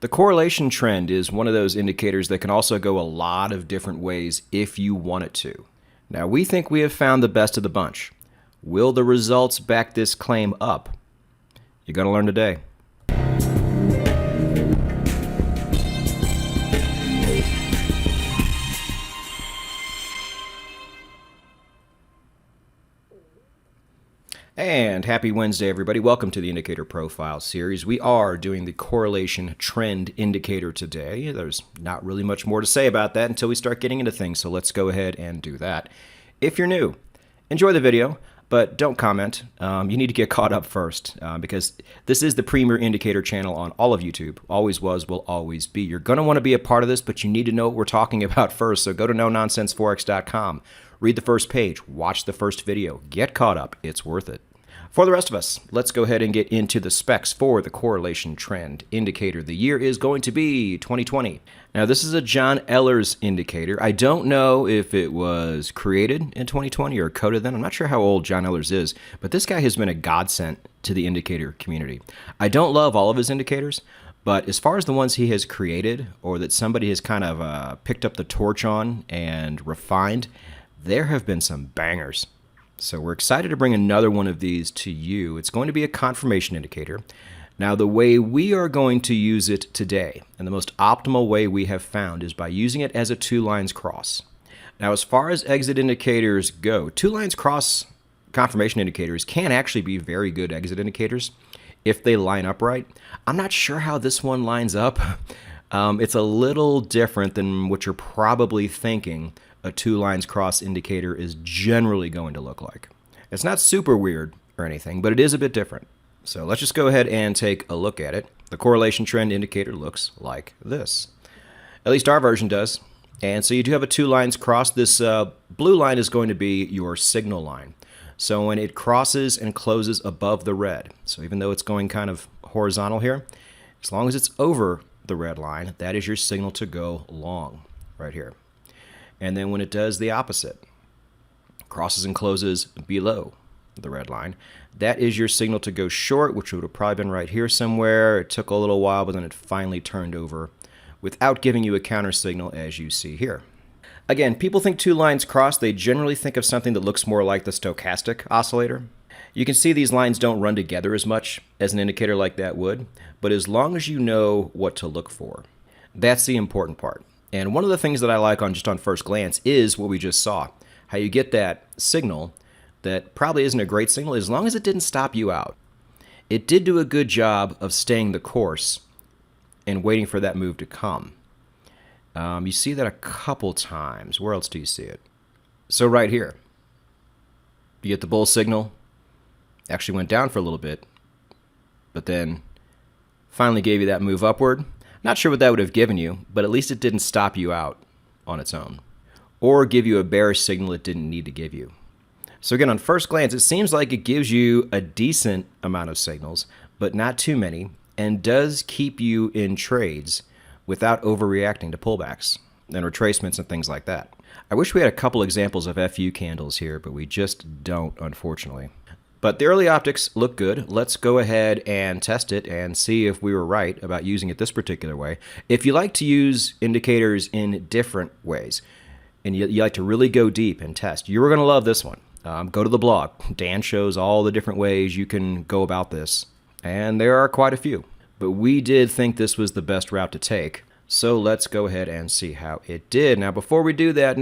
The correlation trend is one of those indicators that can also go a lot of different ways if you want it to. Now, we think we have found the best of the bunch. Will the results back this claim up? You're going to learn today. And happy Wednesday, everybody. Welcome to the Indicator Profile series. We are doing the correlation trend indicator today. There's not really much more to say about that until we start getting into things, so let's go ahead and do that. If you're new, enjoy the video, but don't comment. You need to get caught up first because this is the premier indicator channel on all of YouTube. Always was, will always be. You're going to want to be a part of this, but you need to know what we're talking about first, so go to nononsenseforex.com. Read the first page, watch the first video, get caught up, it's worth it. For the rest of us, let's go ahead and get into the specs for the correlation trend indicator. The year is going to be 2020. Now this is a John Ehlers indicator. I don't know if it was created in 2020 or coded then. I'm not sure how old John Ehlers is, but this guy has been a godsend to the indicator community. I don't love all of his indicators, but as far as the ones he has created or that somebody has kind of picked up the torch on and refined, there have been some bangers. So we're excited to bring another one of these to you. It's going to be a confirmation indicator. Now the way we are going to use it today, and the most optimal way we have found, is by using it as a two lines cross. Now as far as exit indicators go, two lines cross confirmation indicators can actually be very good exit indicators if they line up right. I'm not sure how this one lines up. It's a little different than what you're probably thinking a two lines cross indicator is generally going to look like. It's not super weird or anything, but it is a bit different. So let's just go ahead and take a look at it. The correlation trend indicator looks like this. At least our version does. And so you do have a two lines cross. This blue line is going to be your signal line. So when it crosses and closes above the red, so even though it's going kind of horizontal here, as long as it's over the red line, that is your signal to go long right here. And then when it does the opposite, crosses and closes below the red line, that is your signal to go short, which would have probably been right here somewhere. It took a little while, but then it finally turned over without giving you a counter signal, as you see here. Again, people think two lines cross. They generally think of something that looks more like the stochastic oscillator. You can see these lines don't run together as much as an indicator like that would, but as long as you know what to look for, that's the important part. And one of the things that I like on first glance is what we just saw. How you get that signal that probably isn't a great signal as long as it didn't stop you out. It did do a good job of staying the course and waiting for that move to come. You see that a couple times. Where else do you see it? So right here, you get the bull signal. Actually went down for a little bit, but then finally gave you that move upward. Not sure what that would have given you, but at least it didn't stop you out on its own or give you a bearish signal it didn't need to give you. So again, on first glance, it seems like it gives you a decent amount of signals, but not too many, and does keep you in trades without overreacting to pullbacks and retracements and things like that. I wish we had a couple examples of FU candles here, but we just don't, unfortunately. But the early optics look good. Let's go ahead and test it and see if we were right about using it this particular way. If you like to use indicators in different ways, and you like to really go deep and test, you're going to love this one. Go to the blog. Dan shows all the different ways you can go about this, and there are quite a few. But we did think this was the best route to take, so let's go ahead and see how it did. Now, before we do that,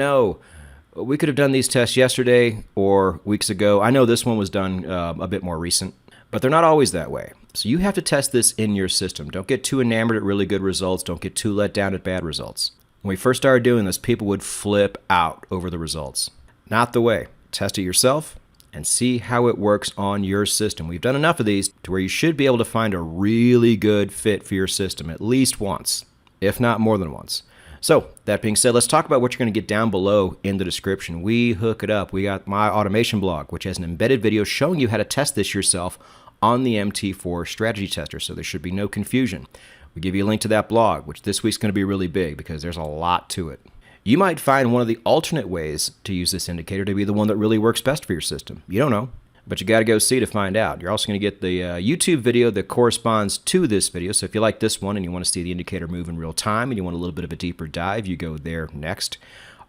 we could have done these tests yesterday or weeks ago. I know this one was done a bit more recent, but they're not always that way. So you have to test this in your system. Don't get too enamored at really good results. Don't get too let down at bad results. When we first started doing this, people would flip out over the results. Not the way. Test it yourself and see how it works on your system. We've done enough of these to where you should be able to find a really good fit for your system at least once, if not more than once. So that being said, let's talk about what you're going to get down below in the description. We hook it up. We got my automation blog, which has an embedded video showing you how to test this yourself on the MT4 strategy tester. So there should be no confusion. We give you a link to that blog, which this week's going to be really big because there's a lot to it. You might find one of the alternate ways to use this indicator to be the one that really works best for your system. You don't know. But you got to go see to find out. You're also going to get the YouTube video that corresponds to this video. So if you like this one and you want to see the indicator move in real time and you want a little bit of a deeper dive, you go there next.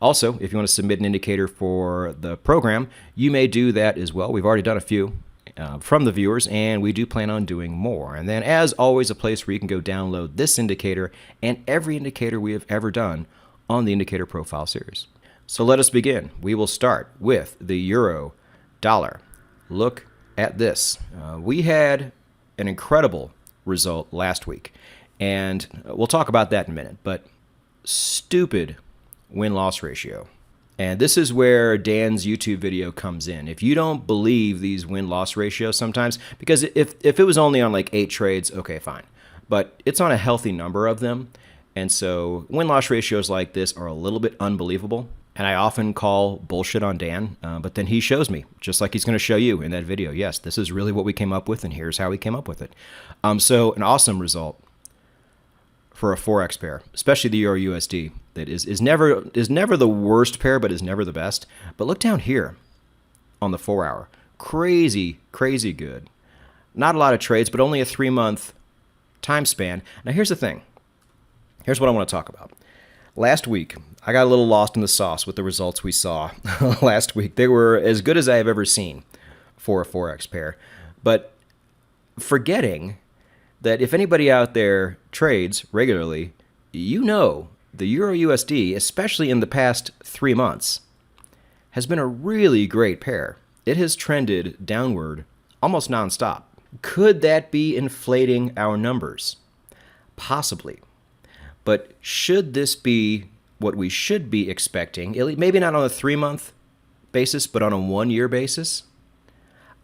Also, if you want to submit an indicator for the program, you may do that as well. We've already done a few from the viewers, and we do plan on doing more. And then, as always, a place where you can go download this indicator and every indicator we have ever done on the Indicator Profile series. So let us begin. We will start with the euro dollar. Look at this. We had an incredible result last week, and we'll talk about that in a minute, but stupid win-loss ratio. And this is where Dan's YouTube video comes in. If you don't believe these win-loss ratios sometimes, because if it was only on like 8 trades, okay, fine. But it's on a healthy number of them, and so win-loss ratios like this are a little bit unbelievable. And I often call bullshit on Dan, but then he shows me, just like he's going to show you in that video. Yes, this is really what we came up with, and here's how we came up with it. So an awesome result for a Forex pair, especially the EURUSD, that is never the worst pair, but is never the best. But look down here on the 4-hour. Crazy, crazy good. Not a lot of trades, but only a 3-month time span. Now here's the thing. Here's what I want to talk about. Last week, I got a little lost in the sauce with the results we saw last week. They were as good as I have ever seen for a Forex pair. But forgetting that if anybody out there trades regularly, you know the EURUSD, especially in the past 3 months, has been a really great pair. It has trended downward almost nonstop. Could that be inflating our numbers? Possibly. But should this be what we should be expecting, maybe not on a 3-month basis, but on a 1-year basis?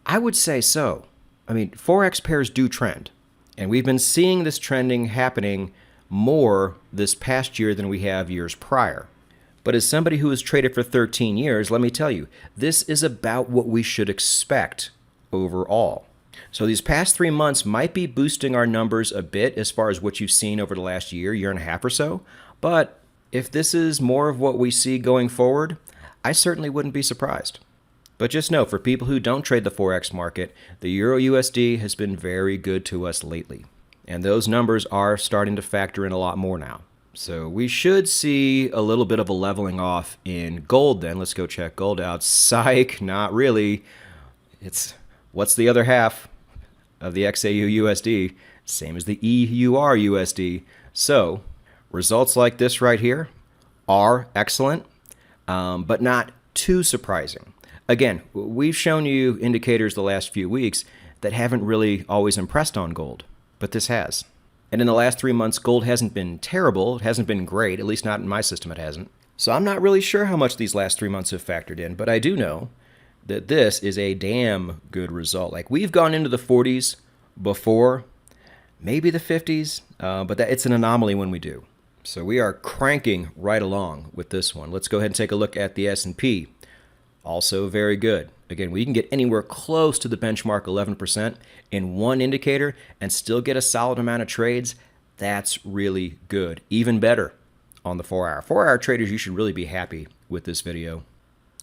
I would say so. I mean, Forex pairs do trend, and we've been seeing this trending happening more this past year than we have years prior. But as somebody who has traded for 13 years, let me tell you, this is about what we should expect overall. So these past 3 months might be boosting our numbers a bit as far as what you've seen over the last year and a half or so. But if this is more of what we see going forward, I certainly wouldn't be surprised. But just know, for people who don't trade the Forex market, the EURUSD has been very good to us lately. And those numbers are starting to factor in a lot more now. So we should see a little bit of a leveling off in gold then. Let's go check gold out. Psych, not really. What's the other half of the XAUUSD? Same as the EURUSD. So results like this right here are excellent, but not too surprising. Again, we've shown you indicators the last few weeks that haven't really always impressed on gold, but this has. And in the last 3 months, gold hasn't been terrible. It hasn't been great, at least not in my system it hasn't. So I'm not really sure how much these last 3 months have factored in, but I do know that this is a damn good result. Like, we've gone into the 40s before, maybe the 50s, but it's an anomaly when we do. So we are cranking right along with this one. Let's go ahead and take a look at the S&P. Also very good. Again, we can get anywhere close to the benchmark 11% in one indicator and still get a solid amount of trades. That's really good. Even better on the 4-hour. 4-hour traders, you should really be happy with this video.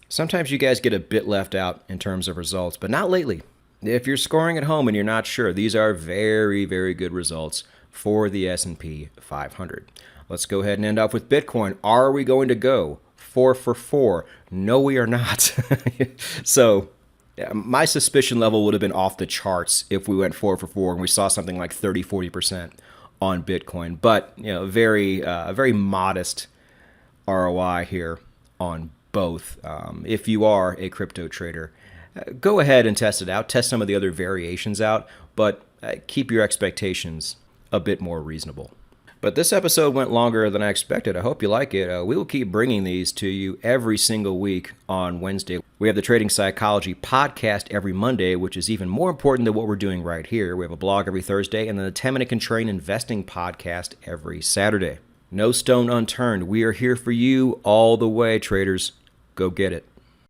Sometimes you guys get a bit left out in terms of results, but not lately. If you're scoring at home and you're not sure, these are very, very good results for the S&P 500. Let's go ahead and end off with Bitcoin. Are we going to go 4 for 4? No, we are not. So my suspicion level would have been off the charts if we went 4 for 4 and we saw something like 30-40% on Bitcoin. But very modest ROI here on both. If you are a crypto trader, go ahead and test it out. Test some of the other variations out, but keep your expectations a bit more reasonable. But this episode went longer than I expected. I hope you like it. We will keep bringing these to you every single week on Wednesday. We have the Trading Psychology podcast every Monday, which is even more important than what we're doing right here. We have a blog every Thursday, and then the 10-Minute Contrarian Investing podcast every Saturday. No stone unturned. We are here for you all the way, traders. Go get it.